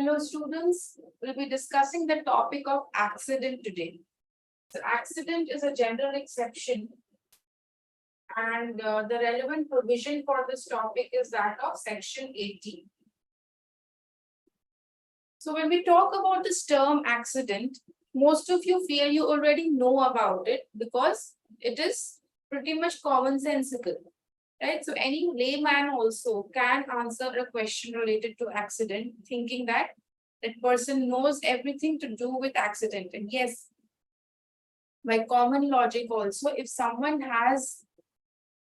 Hello students, we'll be discussing the topic of accident today. So accident is a general exception and the relevant provision for this topic is that of section 80. So when we talk about this term accident, most of you feel you already know about it because it is pretty much commonsensical, right? So any layman also can answer a question related to accident, thinking that that person knows everything to do with accident. And yes, by common logic also, if someone has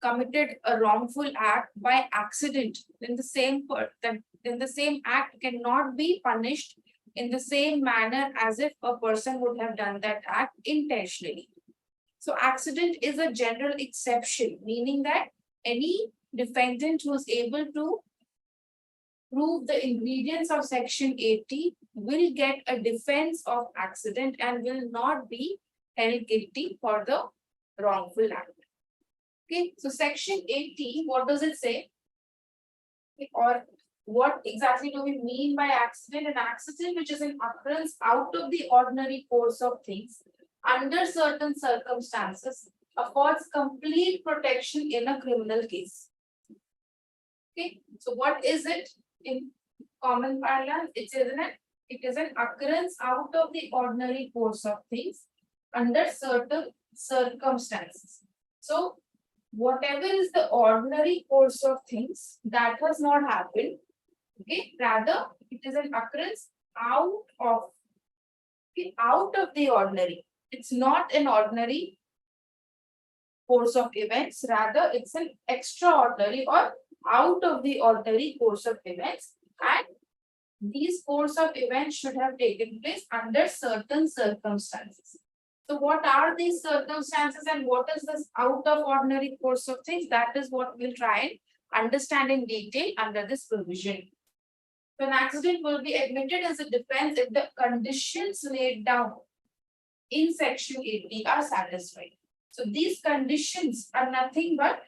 committed a wrongful act by accident, then the same act cannot be punished in the same manner as if a person would have done that act intentionally. So accident is a general exception, meaning that any defendant who is able to prove the ingredients of section 80 will get a defense of accident and will not be held guilty for the wrongful act. Okay, so section 80, what does it say? Or what exactly do we mean by accident? An accident which is an occurrence out of the ordinary course of things under certain circumstances affords complete protection in a criminal case. Okay, so what is it in common parlance? It is an occurrence out of the ordinary course of things under certain circumstances. So whatever is the ordinary course of things, that has not happened. Okay, rather it is an occurrence out of the ordinary. It's not an ordinary course of events, rather it's an extraordinary or out of the ordinary course of events, and these course of events should have taken place under certain circumstances. So what are these circumstances and what is this out of ordinary course of things? That is what we'll try and understand in detail under this provision. So an accident will be admitted as a defense if the conditions laid down in section 80 are satisfied. So these conditions are nothing but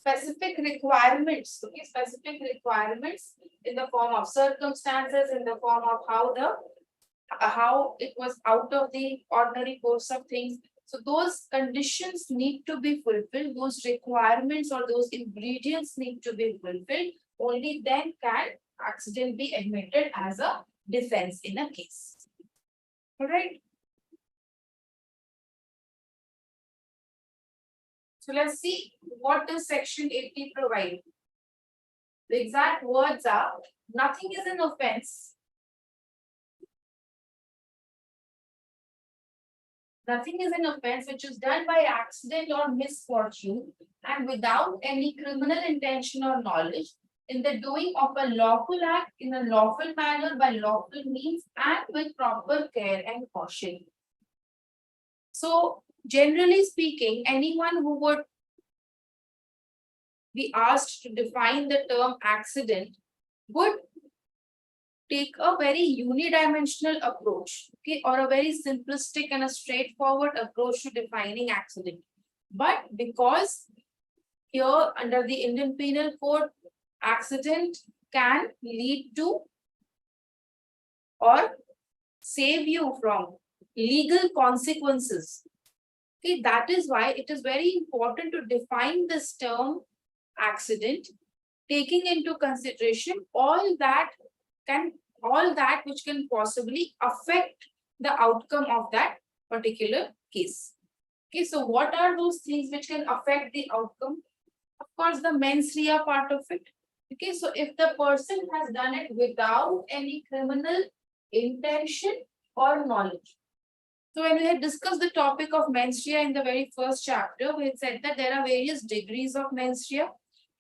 specific requirements, okay, specific requirements in the form of circumstances, in the form of how it was out of the ordinary course of things. So those conditions need to be fulfilled, those requirements or those ingredients need to be fulfilled. Only then can accident be admitted as a defense in a case. All right. So let's see what does section 80 provide. The exact words are, nothing is an offense. Nothing is an offense which is done by accident or misfortune and without any criminal intention or knowledge in the doing of a lawful act in a lawful manner by lawful means and with proper care and caution. So generally speaking, anyone who would be asked to define the term accident would take a very unidimensional approach, okay, or a very simplistic and a straightforward approach to defining accident. But because here under the Indian Penal Code, accident can lead to or save you from legal consequences. Okay, that is why it is very important to define this term accident, taking into consideration all that which can possibly affect the outcome of that particular case. Okay, so what are those things which can affect the outcome? Of course, the mens rea part of it. Okay, so if the person has done it without any criminal intention or knowledge. So when we had discussed the topic of mens rea in the very first chapter, we had said that there are various degrees of mens rea.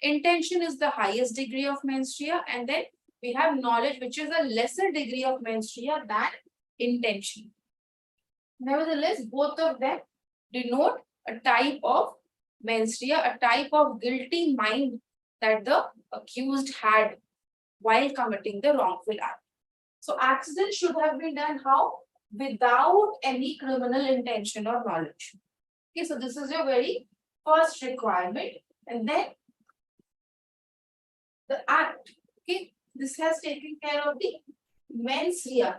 Intention is the highest degree of mens rea, and then we have knowledge, which is a lesser degree of mens rea than intention. Nevertheless, both of them denote a type of mens rea, a type of guilty mind that the accused had while committing the wrongful act. So accident should have been done how? Without any criminal intention or knowledge. Okay, so this is your very first requirement. And then the act Okay, this has taken care of the mens rea.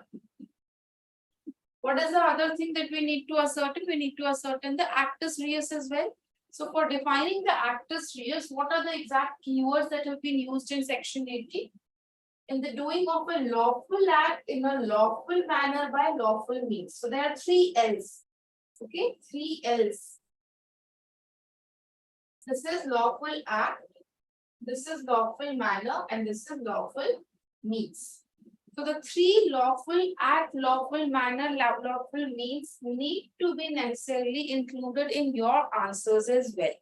What is the other thing that we need to ascertain? We need to ascertain the actus reus as well. So for defining the actus reus, what are the exact keywords that have been used in section 80? In the doing of a lawful act in a lawful manner by lawful means. So there are three L's. Okay, three L's. This is lawful act, this is lawful manner, and this is lawful means. So the three lawful act, lawful manner, lawful means need to be necessarily included in your answers as well.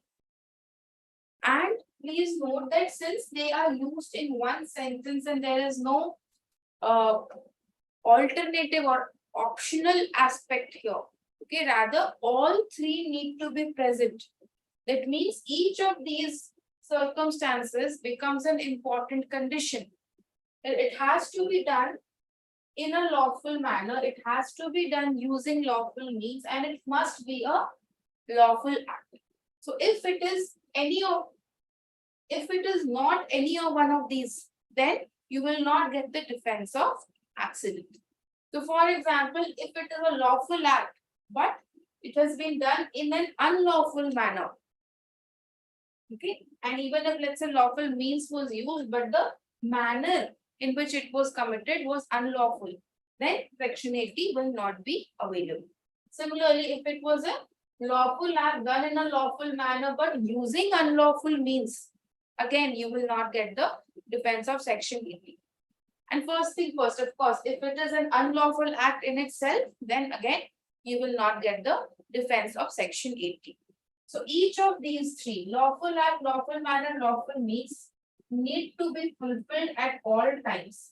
And please note that since they are used in one sentence and there is no alternative or optional aspect here, okay, rather all three need to be present. That means each of these circumstances becomes an important condition. It has to be done in a lawful manner, it has to be done using lawful means, and it must be a lawful act. So if it is not any of one of these, then you will not get the defense of accident. So for example, if it is a lawful act, but it has been done in an unlawful manner, okay, and even if let's say lawful means was used, but the manner in which it was committed was unlawful, then section 80 will not be available. Similarly, if it was a lawful act done in a lawful manner but using unlawful means, again you will not get the defense of section 80. And first thing first, of course, if it is an unlawful act in itself, then again you will not get the defense of section 80. So each of these three, lawful act, lawful manner, lawful means, need to be fulfilled at all times.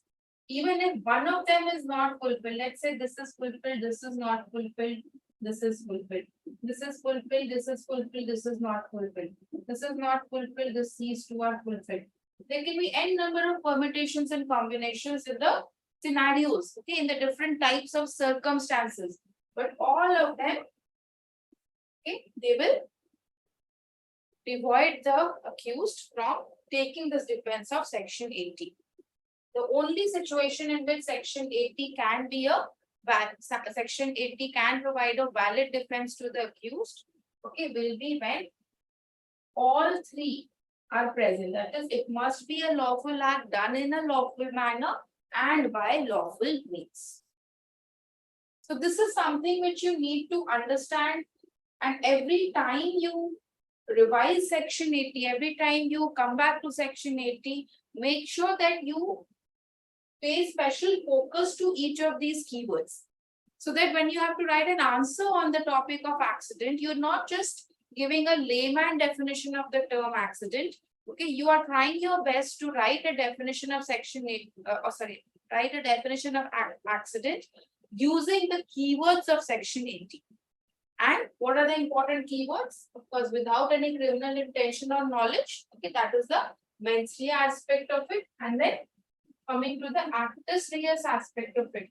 Even if one of them is not fulfilled, let's say this is fulfilled, this is not fulfilled, this is fulfilled, this is fulfilled, this is fulfilled, this is not fulfilled, this is not fulfilled, these two are fulfilled. There can be n number of permutations and combinations in the scenarios, okay, in the different types of circumstances. But all of them, okay, they will devoid the accused from taking this defense of section 80. The only situation in which section 80 can be a section 80 can provide a valid defense to the accused, okay, will be when all three are present. That is, it must be a lawful act done in a lawful manner and by lawful means. So this is something which you need to understand, and every time you revise section 80, every time you come back to section 80, make sure that you pay special focus to each of these keywords, so that when you have to write an answer on the topic of accident, you're not just giving a layman definition of the term accident. Okay, you are trying your best to write a definition of section 8, write a definition of accident using the keywords of section 80. And what are the important keywords? Of course, without any criminal intention or knowledge. Okay, that is the mens rea aspect of it. And then coming to the actus reus aspect of it.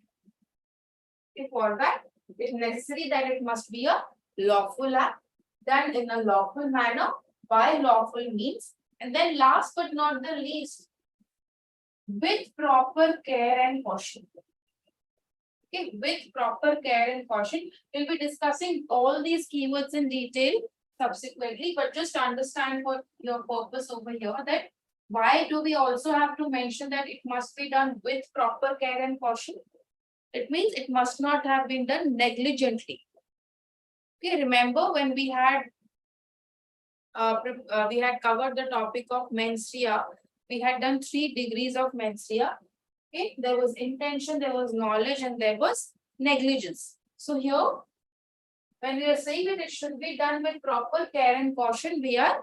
For that, it is necessary that it must be a lawful act done in a lawful manner by lawful means. And then last but not the least, with proper care and caution. Okay, with proper care and caution. We'll be discussing all these keywords in detail subsequently, but just understand for your purpose over here that why do we also have to mention that it must be done with proper care and caution? It means it must not have been done negligently. Okay, remember when we had covered the topic of mens rea, we had done 3 degrees of mens rea. Okay, there was intention, there was knowledge, and there was negligence. So here, when we are saying that it should be done with proper care and caution, we are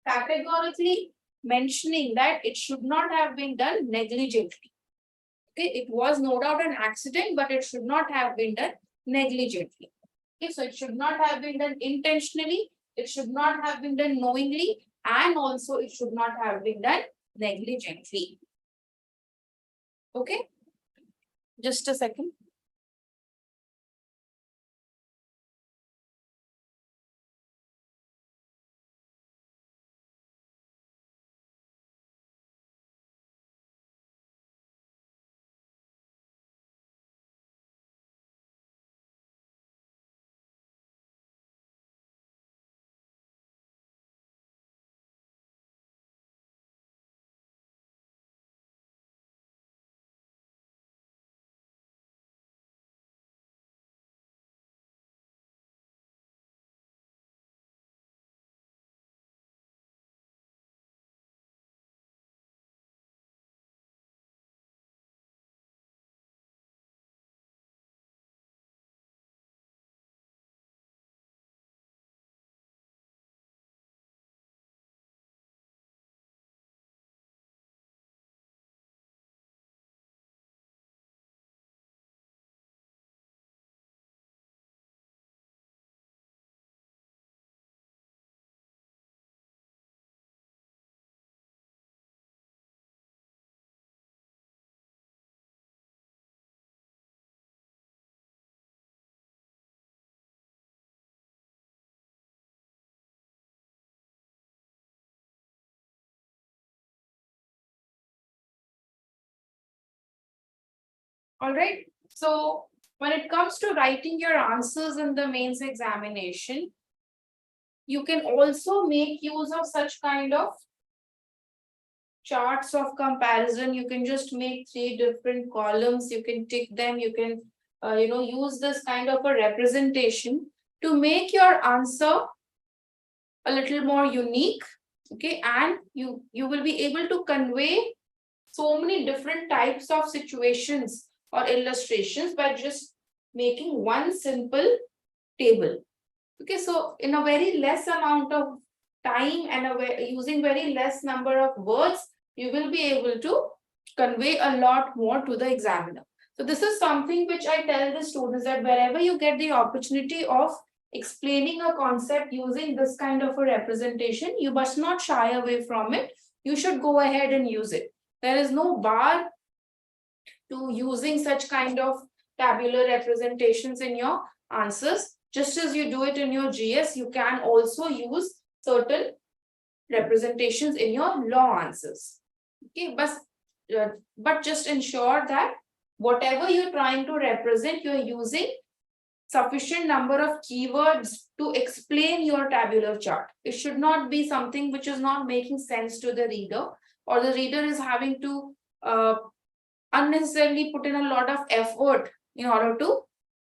categorically mentioning that it should not have been done negligently. Okay, it was no doubt an accident, but it should not have been done negligently. Okay, so it should not have been done intentionally, it should not have been done knowingly, and also it should not have been done negligently. Okay, just a second. All right. So when it comes to writing your answers in the mains examination, you can also make use of such kind of charts of comparison. You can just make three different columns. You can tick them. You can, use this kind of a representation to make your answer a little more unique. Okay, and you will be able to convey so many different types of situations or illustrations by just making one simple table. Okay, so in a very less amount of time and using very less number of words, you will be able to convey a lot more to the examiner. So this is something which I tell the students, that wherever you get the opportunity of explaining a concept using this kind of a representation, you must not shy away from it. You should go ahead and use it. There is no bar to using such kind of tabular representations in your answers. Just as you do it in your GS, you can also use certain representations in your law answers. Okay, but just ensure that whatever you're trying to represent, you're using sufficient number of keywords to explain your tabular chart. It should not be something which is not making sense to the reader, or the reader is having to unnecessarily put in a lot of effort in order to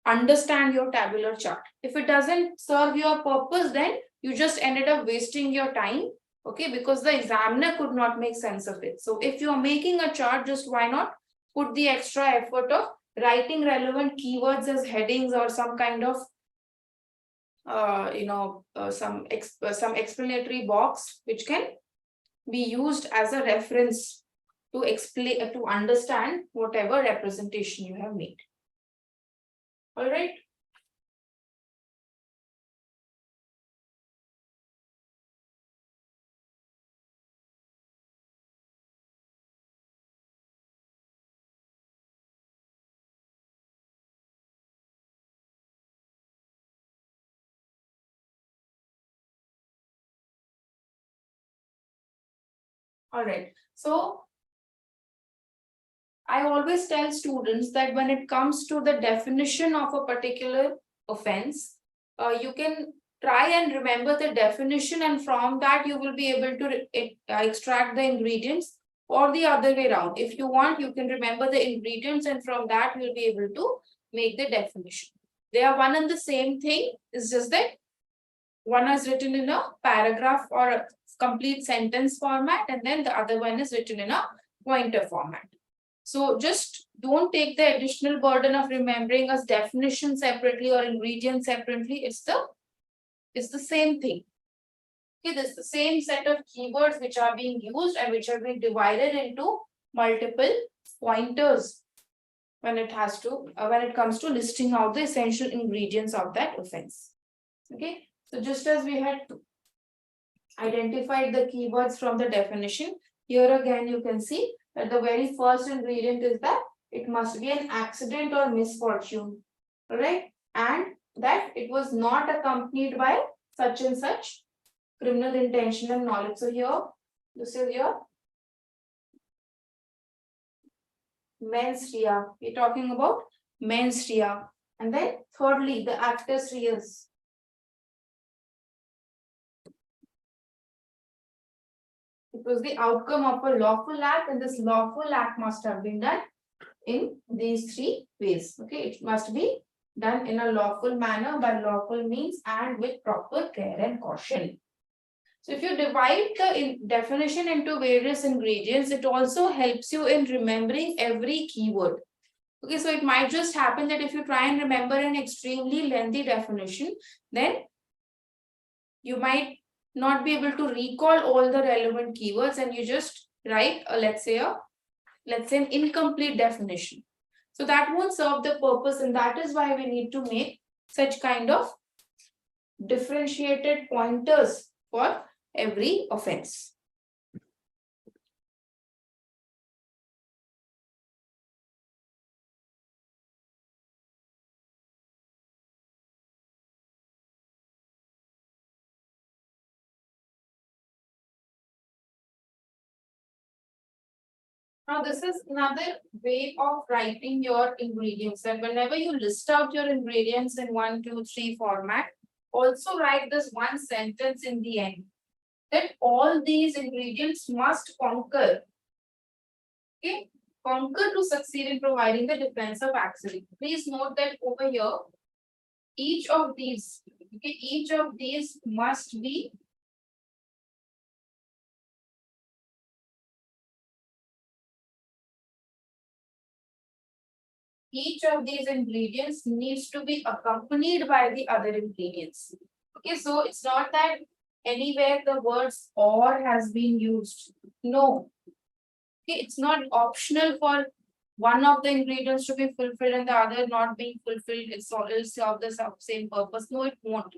understand your tabular chart. If it doesn't serve your purpose, then you just ended up wasting your time, okay, because the examiner could not make sense of it. So if you are making a chart, just why not put the extra effort of writing relevant keywords as headings, or some kind of some explanatory box which can be used as a reference to explain, to understand whatever representation you have made. All right. All right. So I always tell students that when it comes to the definition of a particular offense, you can try and remember the definition, and from that you will be able to extract the ingredients, or the other way around. If you want, you can remember the ingredients, and from that you'll be able to make the definition. They are one and the same thing. It's just that one is written in a paragraph or a complete sentence format, and then the other one is written in a pointer format. So just don't take the additional burden of remembering a definition separately or ingredient separately. It's the same thing. Okay, this is the same set of keywords which are being used and which are being divided into multiple pointers when it comes to listing out the essential ingredients of that offense. Okay, so just as we had identified the keywords from the definition, here again you can see that the very first ingredient is that it must be an accident or misfortune, right? And that it was not accompanied by such and such criminal intention and knowledge. So here, this is your mens rea. We're talking about mens rea. And then thirdly, the actus reus. It was the outcome of a lawful act, and this lawful act must have been done in these three ways. Okay, it must be done in a lawful manner, by lawful means, and with proper care and caution. So if you divide the definition into various ingredients, it also helps you in remembering every keyword. Okay, so it might just happen that if you try and remember an extremely lengthy definition, then you might not be able to recall all the relevant keywords, and you just write let's say an incomplete definition. So that won't serve the purpose, and that is why we need to make such kind of differentiated pointers for every offense. Now, this is another way of writing your ingredients. And whenever you list out your ingredients in 1, 2, 3 format, also write this one sentence in the end that all these ingredients must conquer. Okay, conquer to succeed in providing the defense of accident. Please note that over here, each of these, okay, each of these must be each of these ingredients needs to be accompanied by the other ingredients. Okay, so it's not that anywhere the words or has been used. No. Okay, it's not optional for one of the ingredients to be fulfilled and the other not being fulfilled. It's all will serve the same purpose. No, it won't.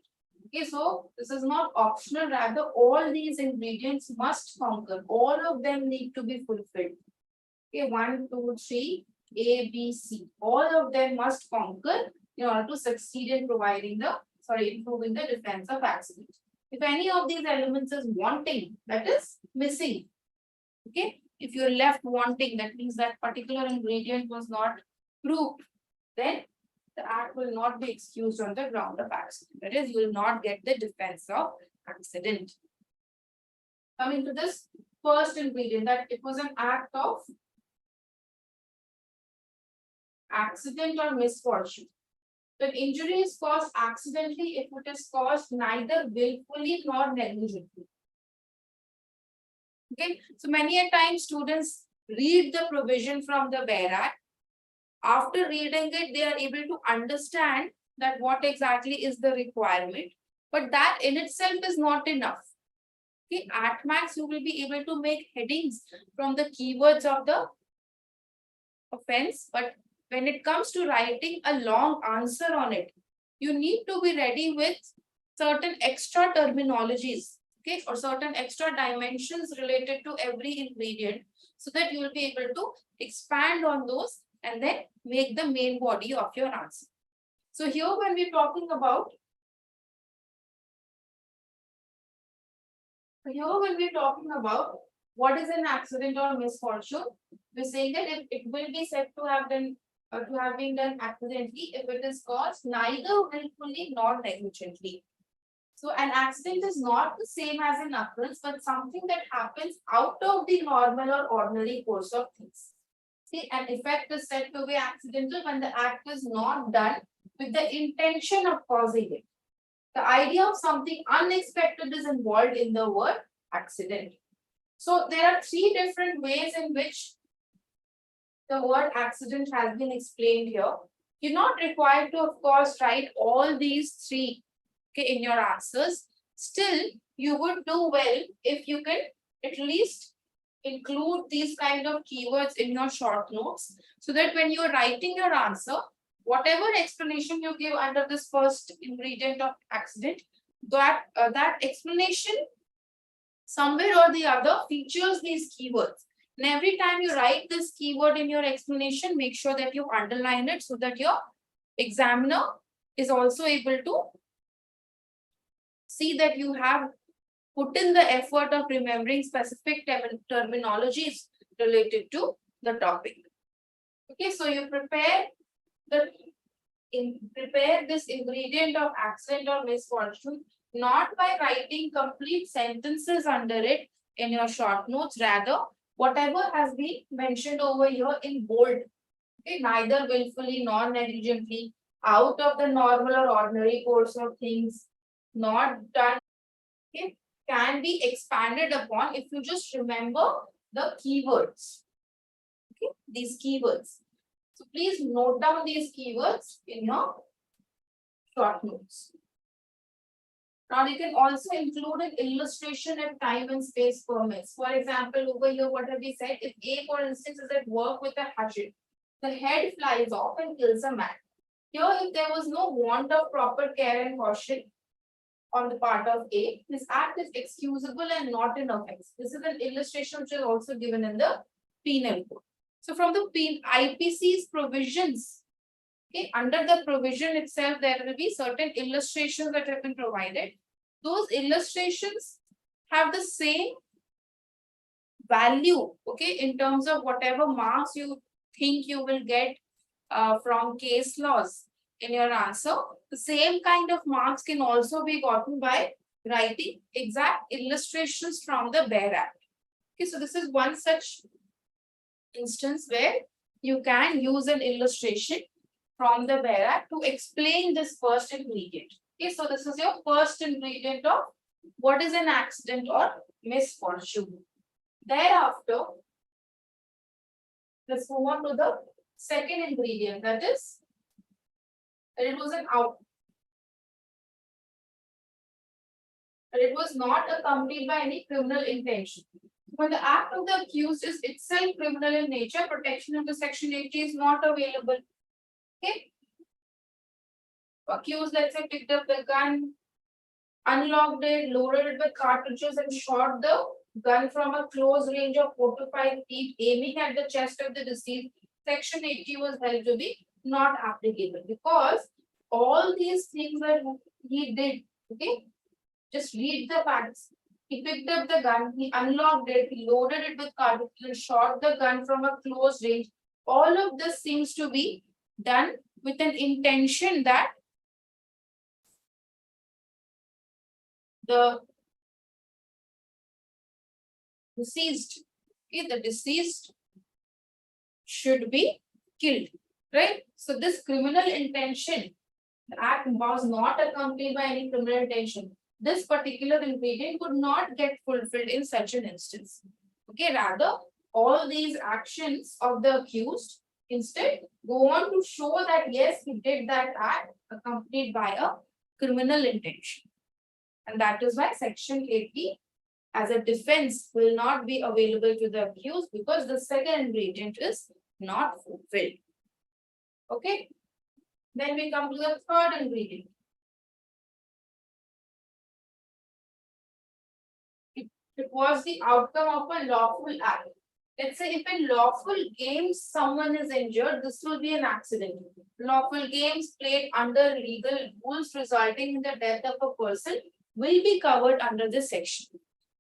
Okay, so this is not optional, rather, all these ingredients must conquer. All of them need to be fulfilled. Okay, 1, 2, 3, A, B, C. All of them must conquer in order to succeed in improving the defense of accident. If any of these elements is wanting, that is missing. Okay, if you're left wanting, that means that particular ingredient was not proved, then the act will not be excused on the ground of accident. That is, you will not get the defense of accident. Coming to this first ingredient, that it was an act of accident or misfortune. The injury is caused accidentally if it is caused neither willfully nor negligently. Okay, so many a time students read the provision from the Bare Act. After reading it, they are able to understand that what exactly is the requirement, but that in itself is not enough. Okay, at max, you will be able to make headings from the keywords of the offense, but when it comes to writing a long answer on it, you need to be ready with certain extra terminologies, okay, or certain extra dimensions related to every ingredient, so that you will be able to expand on those and then make the main body of your answer. So here when we're talking about what is an accident or misfortune, we're saying that it will be said to have been done accidentally if it is caused neither willfully nor negligently. So an accident is not the same as an occurrence, but something that happens out of the normal or ordinary course of things. See, an effect is said to be accidental when the act is not done with the intention of causing it. The idea of something unexpected is involved in the word accident. So there are 3 different ways in which the word accident has been explained here. You're not required to, of course, write all these 3, okay, in your answers. Still, you would do well if you can at least include these kind of keywords in your short notes, so that when you're writing your answer, whatever explanation you give under this first ingredient of accident, that explanation somewhere or the other features these keywords. And every time you write this keyword in your explanation, make sure that you underline it so that your examiner is also able to see that you have put in the effort of remembering specific terminologies related to the topic. Okay, so you prepare this ingredient of accident or misfortune not by writing complete sentences under it in your short notes, rather whatever has been mentioned over here in bold. Okay, neither willfully nor negligently, out of the normal or ordinary course of things, not done, okay, can be expanded upon if you just remember the keywords. Okay, these keywords. So please note down these keywords in your short notes. Now you can also include an illustration if time and space permits. For example, over here, what have we said? If A, for instance, is at work with a hatchet, the head flies off and kills a man. Here, if there was no want of proper care and caution on the part of A, this act is excusable and not an offense. This is an illustration which is also given in the penal code. So from the IPC's provisions, okay, under the provision itself, there will be certain illustrations that have been provided. Those illustrations have the same value, okay, in terms of whatever marks you think you will get from case laws in your answer, the same kind of marks can also be gotten by writing exact illustrations from the Bare Act. Okay, so this is one such instance where you can use an illustration from the Bare Act to explain this first ingredient. Okay, so this is your first ingredient of what is an accident or misfortune. Thereafter, let's move on to the second ingredient, that is, it was an out. But it was not accompanied by any criminal intention. When the act of the accused is itself criminal in nature, protection under Section 80 is not available. Okay. Accused, let's say, picked up the gun, unlocked it, loaded it with cartridges, and shot the gun from a close range of 4 to 5 feet, aiming at the chest of the deceased. Section 80 was held to be not applicable because all these things that he did, okay, just read the facts. He picked up the gun, he unlocked it, he loaded it with cartridges, and shot the gun from a close range. All of this seems to be done with an intention that the deceased, okay, the deceased should be killed, right? So this criminal intention, the act was not accompanied by any criminal intention. This particular ingredient could not get fulfilled in such an instance. Okay, rather, all these actions of the accused instead go on to show that yes, he did that act accompanied by a criminal intention. And that is why Section 80 as a defense will not be available to the accused because the second ingredient is not fulfilled. Okay. Then we come to the third ingredient. It was the outcome of a lawful act. Let's say if in lawful games someone is injured, this will be an accident. Lawful games played under legal rules resulting in the death of a person will be covered under this section.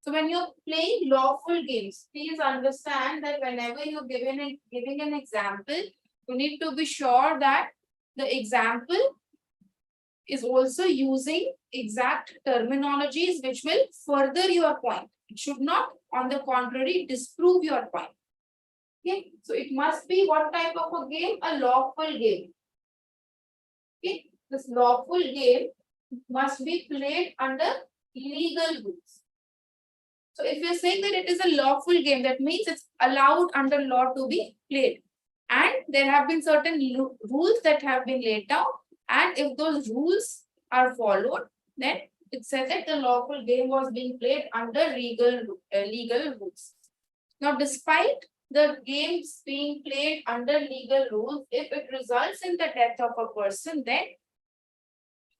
So when you're playing lawful games, please understand that whenever you're giving an example, you need to be sure that the example is also using exact terminologies which will further your point. It should not, on the contrary, disprove your point. Okay, so it must be what type of a game? A lawful game. Okay, this lawful game must be played under legal rules. So if you're saying that it is a lawful game, that means it's allowed under law to be played. And there have been certain rules that have been laid down. And if those rules are followed, then it says that the lawful game was being played under legal rules. Now, despite the games being played under legal rules, if it results in the death of a person, then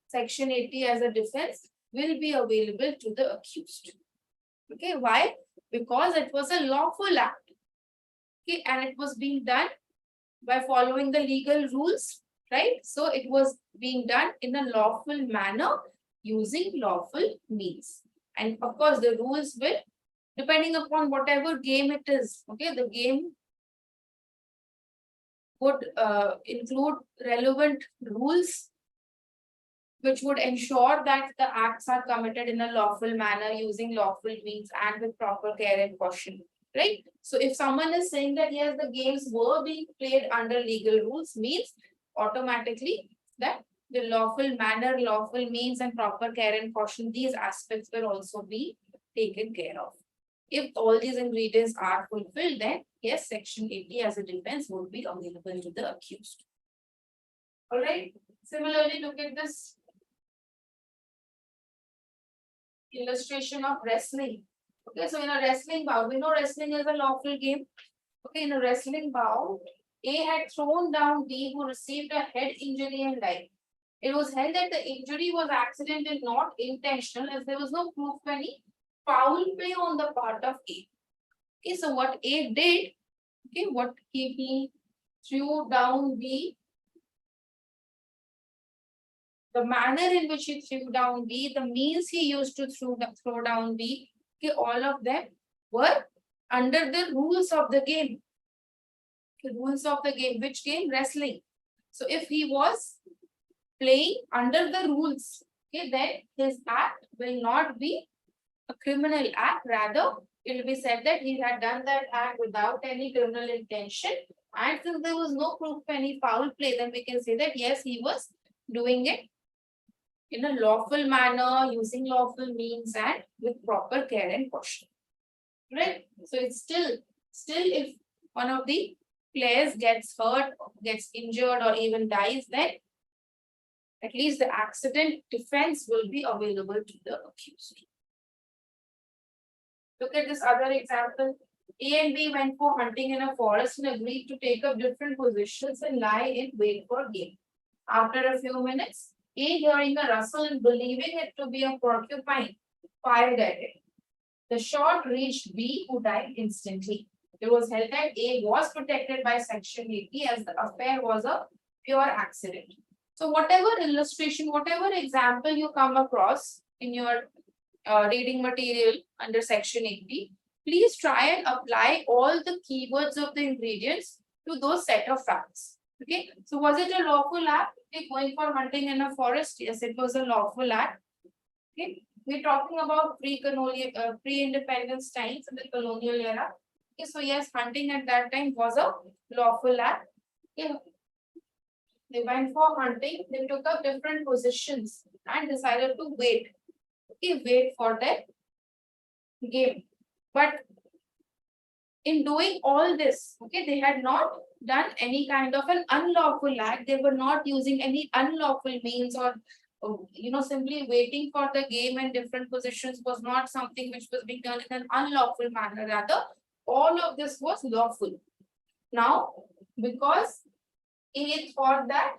Section 80 as a defense will be available to the accused. Okay, why? Because it was a lawful act. Okay, and it was being done by following the legal rules, right? So it was being done in a lawful manner using lawful means. And of course, the rules will, depending upon whatever game it is, okay, the game would include relevant rules which would ensure that the acts are committed in a lawful manner using lawful means and with proper care and caution, right? So if someone is saying that yes, the games were being played under legal rules, means automatically that the lawful manner, lawful means and proper care and caution, these aspects will also be taken care of. If all these ingredients are fulfilled, then yes, Section 80 as a defense would be available to the accused. All right. Similarly, look at this illustration of wrestling. Okay, so in a wrestling bout, we know wrestling is a lawful game. Okay, in a wrestling bout, A had thrown down B, who received a head injury and died. It was held that the injury was accidental, not intentional, as there was no proof of any foul play on the part of A. Okay, so what A did, okay, what he threw down B, the manner in which he threw down B, the means he used to throw down B, okay, all of them were under the rules of the game. The rules of the game. Which game? Wrestling. So if he was playing under the rules, okay, then his act will not be a criminal act. Rather, it will be said that he had done that act without any criminal intention. And since there was no proof of any foul play, then we can say that yes, he was doing it in a lawful manner, using lawful means, and with proper care and caution. Right? So it's still if one of the players gets hurt, gets injured, or even dies, then at least the accident defense will be available to the accused. Look at this other example. A and B went for hunting in a forest and agreed to take up different positions and lie in wait for game. After a few minutes, A, hearing a rustle and believing it to be a porcupine, fired at it. The shot reached B, who died instantly. It was held that A was protected by Section 80 as the affair was a pure accident. So whatever illustration, whatever example you come across in your reading material under Section 80, please try and apply all the keywords of the ingredients to those set of facts. Okay, so was it a lawful act? Okay, going for hunting in a forest? Yes, it was a lawful act. Okay, we're talking about pre-independence times in the colonial era. Okay, so yes, hunting at that time was a lawful act. Okay. They went for hunting, they took up different positions and decided to wait. Okay, wait for their game. But in doing all this, okay, they had not done any kind of an unlawful act. They were not using any unlawful means or simply waiting for the game in different positions was not something which was being done in an unlawful manner. Rather, all of this was lawful. Now, because he thought that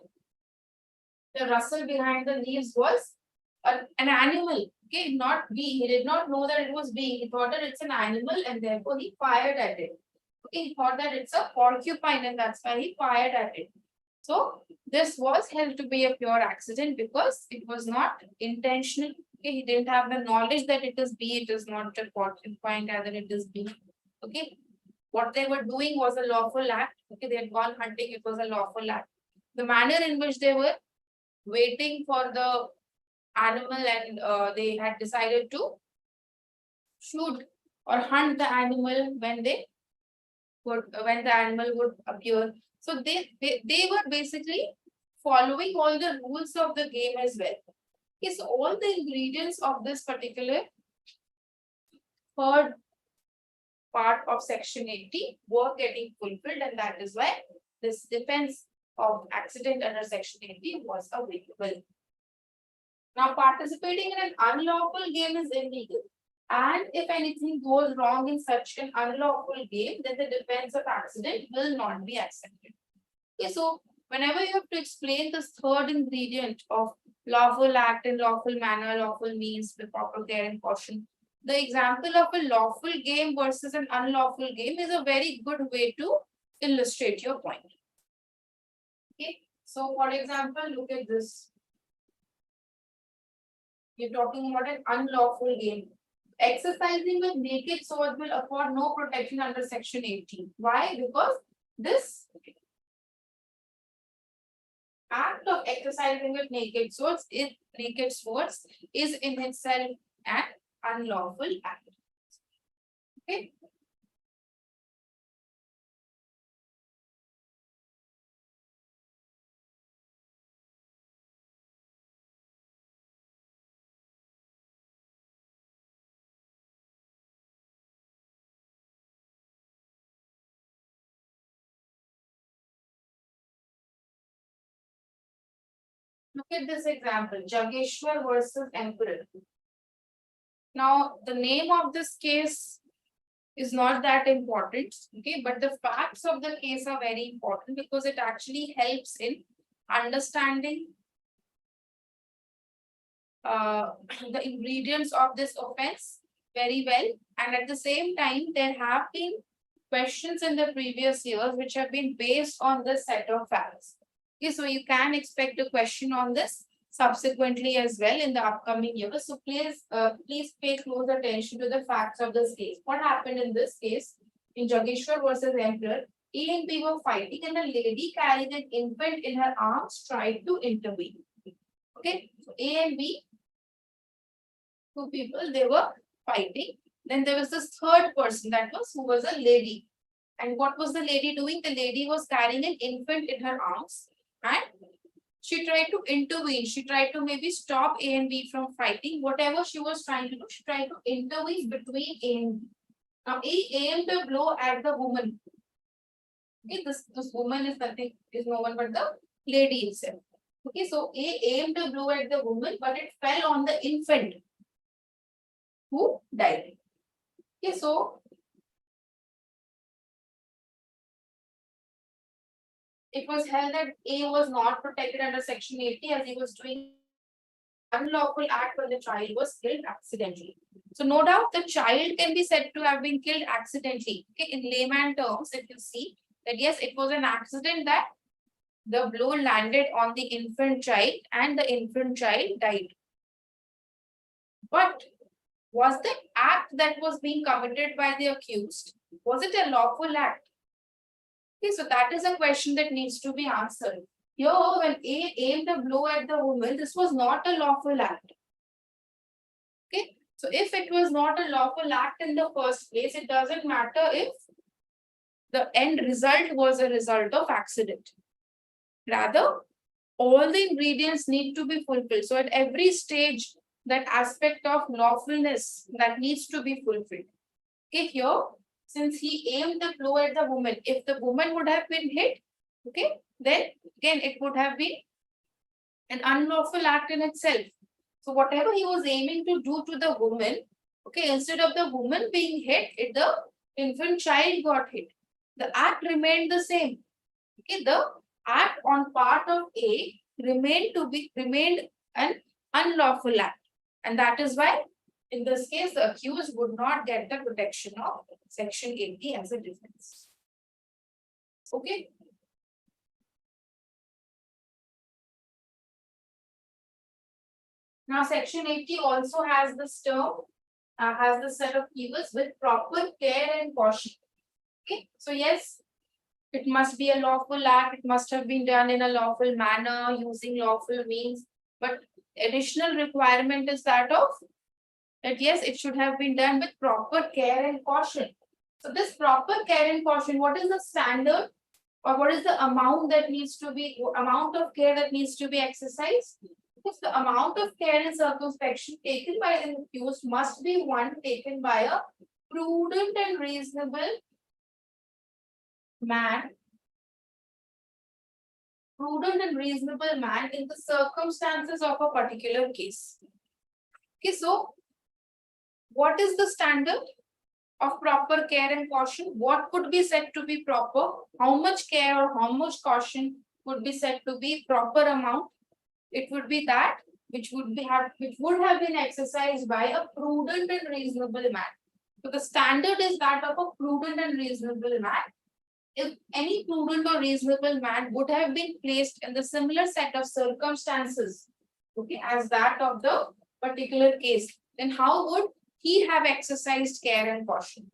the rustle behind the leaves was an animal, okay, not bee. He did not know that it was bee. He thought that it's an animal and therefore he fired at it. Okay, he thought that it's a porcupine and that's why he fired at it. So this was held to be a pure accident because it was not intentional. Okay, he didn't have the knowledge that it is bee, it is not a porcupine, rather it is bee. Okay, what they were doing was a lawful act. Okay, they had gone hunting, it was a lawful act. The manner in which they were waiting for the animal and they had decided to shoot or hunt the animal when the animal would appear. So they were basically following all the rules of the game as well. Okay, so all the ingredients of this particular third part of Section 80 were getting fulfilled, and that is why this defense of accident under Section 80 was available. Now, participating in an unlawful game is illegal. And if anything goes wrong in such an unlawful game, then the defense of accident will not be accepted. Okay, so whenever you have to explain this third ingredient of lawful act in lawful manner, lawful means with proper care and caution, the example of a lawful game versus an unlawful game is a very good way to illustrate your point. Okay, so for example, look at this. You're talking about an unlawful game. Exercising with naked swords will afford no protection under Section 80. Why? Because this act of exercising with naked swords is in itself an unlawful act. Okay. Look at this example, Jageshwar versus Emperor. Now, the name of this case is not that important, okay, but the facts of the case are very important because it actually helps in understanding the ingredients of this offense very well. And at the same time, there have been questions in the previous years which have been based on this set of facts. Okay, so you can expect a question on this subsequently as well in the upcoming years. So please pay close attention to the facts of this case. What happened in this case? in Jageshwar versus Emperor, A and B were fighting, and a lady carrying an infant in her arms tried to intervene. Okay, so A and B, two people, they were fighting. Then there was this third person, that was who was a lady. And what was the lady doing? The lady was carrying an infant in her arms, and she tried to intervene. She tried to maybe stop A and B from fighting. Whatever she was trying to do, she tried to intervene between A and B. Now A aimed a blow at the woman. Okay, this woman is nothing, is no one but the lady itself. Okay, so A aimed a blow at the woman, but it fell on the infant who died. Okay, so it was held that A was not protected under Section 80 as he was doing unlawful act when the child was killed accidentally. So no doubt the child can be said to have been killed accidentally. Okay, in layman terms, if you see that yes, it was an accident that the blow landed on the infant child and the infant child died. But was the act that was being committed by the accused, was it a lawful act? Okay, so that is a question that needs to be answered. Here, when A aimed a blow at the woman, this was not a lawful act. Okay, so if it was not a lawful act in the first place, it doesn't matter if the end result was a result of accident. Rather, all the ingredients need to be fulfilled. So at every stage, that aspect of lawfulness that needs to be fulfilled. Okay, here, since he aimed the blow at the woman, if the woman would have been hit, okay, then again it would have been an unlawful act in itself. So whatever he was aiming to do to the woman, okay, instead of the woman being hit, the infant child got hit. The act remained the same. Okay, the act on part of A remained an unlawful act. And that is why, in this case, the accused would not get the protection of Section 80 as a defense. Okay. Now, Section 80 also has this term, has the set of keywords with proper care and caution. Okay. So, yes, it must be a lawful act. It must have been done in a lawful manner using lawful means. But additional requirement is that of that yes, it should have been done with proper care and caution. So this proper care and caution, what is the standard or what is the amount that needs to be, amount of care that needs to be exercised? Because the amount of care and circumspection taken by an accused must be one taken by a prudent and reasonable man. Prudent and reasonable man in the circumstances of a particular case. Okay, so what is the standard of proper care and caution? What could be said to be proper? How much care or how much caution would be said to be proper amount? It would be that which would have been exercised by a prudent and reasonable man. So the standard is that of a prudent and reasonable man. If any prudent or reasonable man would have been placed in the similar set of circumstances, okay, as that of the particular case, then how would he have exercised care and caution?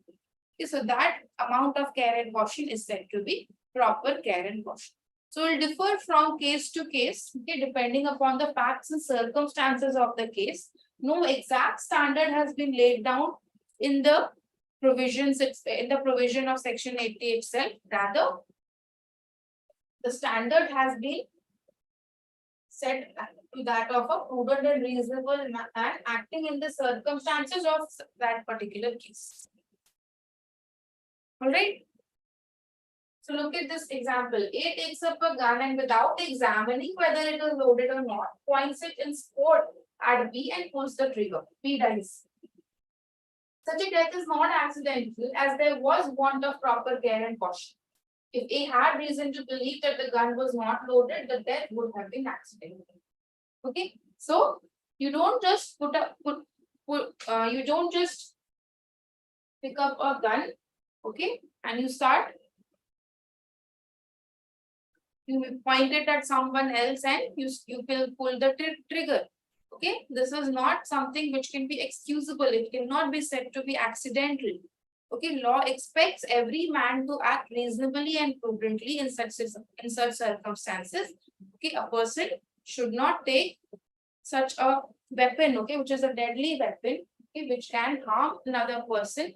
Okay, so that amount of care and caution is said to be proper care and caution. So it will differ from case to case, okay, depending upon the facts and circumstances of the case. No exact standard has been laid down in the provisions, in the provision of Section 80 itself. Rather, the standard has been set to that of a prudent and reasonable man acting in the circumstances of that particular case. All right. So look at this example. A takes up a gun and without examining whether it is loaded or not, points it in sport at B and pulls the trigger. B dies. Such a death is not accidental as there was want of proper care and caution. If A had reason to believe that the gun was not loaded, the death would have been accidental. Okay, so you don't just you don't just pick up a gun, okay, and you start. You point it at someone else and you will pull the trigger. Okay, this is not something which can be excusable. It cannot be said to be accidental. Okay, law expects every man to act reasonably and prudently in such circumstances. Okay, a person should not take such a weapon, okay, which is a deadly weapon, okay, which can harm another person.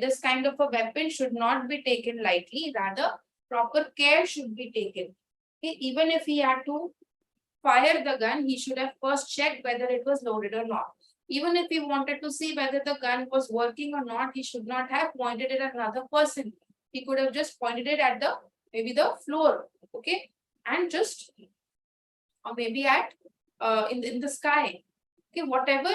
This kind of a weapon should not be taken lightly. Rather, proper care should be taken. Okay, even if he had to fire the gun, he should have first checked whether it was loaded or not. Even if he wanted to see whether the gun was working or not, he should not have pointed it at another person. He could have just pointed it at the maybe the floor, okay, and just or maybe at in the sky. Okay, whatever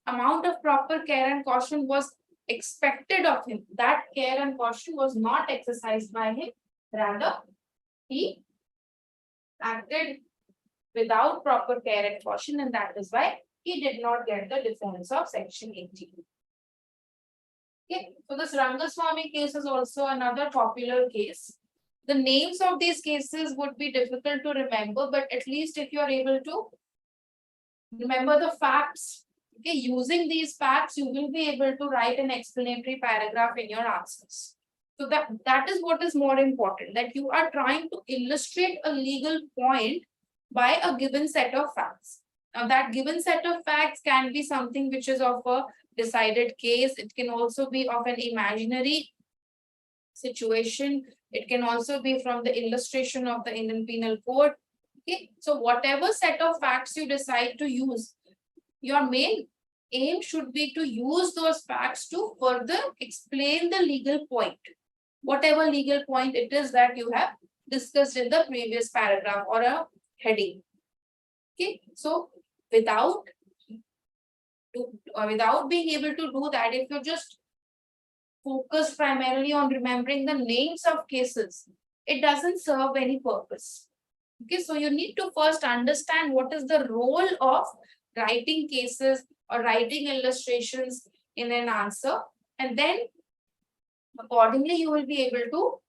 amount of proper care and caution was expected of him, that care and caution was not exercised by him. Rather, he acted without proper care and caution, and that is why he did not get the defense of Section 80. Okay, so this Rangaswamy case is also another popular case. The names of these cases would be difficult to remember, but at least if you are able to remember the facts, okay, using these facts, you will be able to write an explanatory paragraph in your answers. So that is what is more important, that you are trying to illustrate a legal point by a given set of facts. Now, that given set of facts can be something which is of a decided case. It can also be of an imaginary situation. It can also be from the illustration of the Indian Penal Code. Okay, so whatever set of facts you decide to use, your main aim should be to use those facts to further explain the legal point, whatever legal point it is that you have discussed in the previous paragraph or a heading. Okay, so without being able to do that, if you just focus primarily on remembering the names of cases, it doesn't serve any purpose. Okay, so you need to first understand what is the role of writing cases or writing illustrations in an answer, and then accordingly you will be able to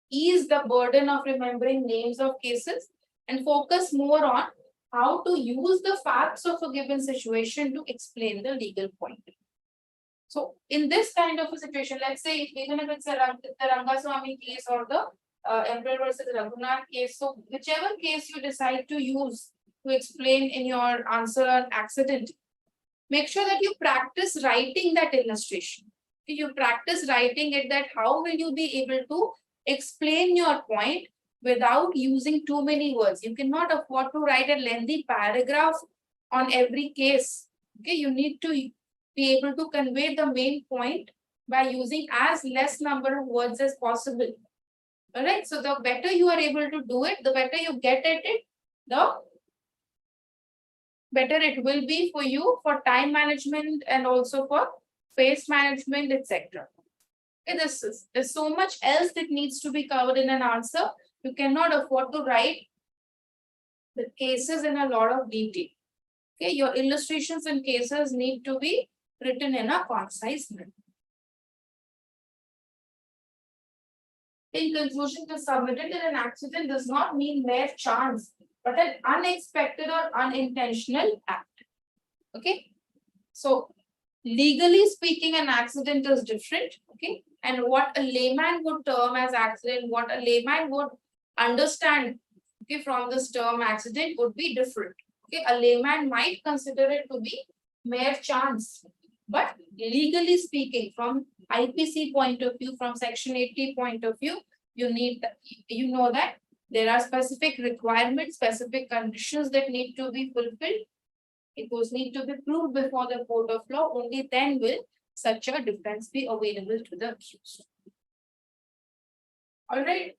ease the burden of remembering names of cases and focus more on how to use the facts of a given situation to explain the legal point. So in this kind of a situation, let's say even if it's the Rangaswamy case or the Emperor versus Raghunath case, so whichever case you decide to use to explain in your answer on accident, make sure that you practice writing that illustration. You practice writing it, that how will you be able to explain your point without using too many words. You cannot afford to write a lengthy paragraph on every case. Okay, you need to be able to convey the main point by using as less number of words as possible. All right, so the better you are able to do it, the better you get at it, the better it will be for you for time management and also for space management, etc. Okay, there's so much else that needs to be covered in an answer. You cannot afford to write the cases in a lot of detail. Okay, your illustrations and cases need to be written in a concise manner. In conclusion, to submitted in an accident does not mean mere chance, but an unexpected or unintentional act. Okay, so legally speaking, an accident is different. Okay, and what a layman would term as accident, what a layman would understand, okay, from this term accident would be different. Okay, a layman might consider it to be mere chance, but legally speaking, from IPC point of view, from Section 80 point of view, you know that there are specific requirements, specific conditions that need to be fulfilled. Those need to be proved before the court of law. Only then will such a defense be available to the accused. All right.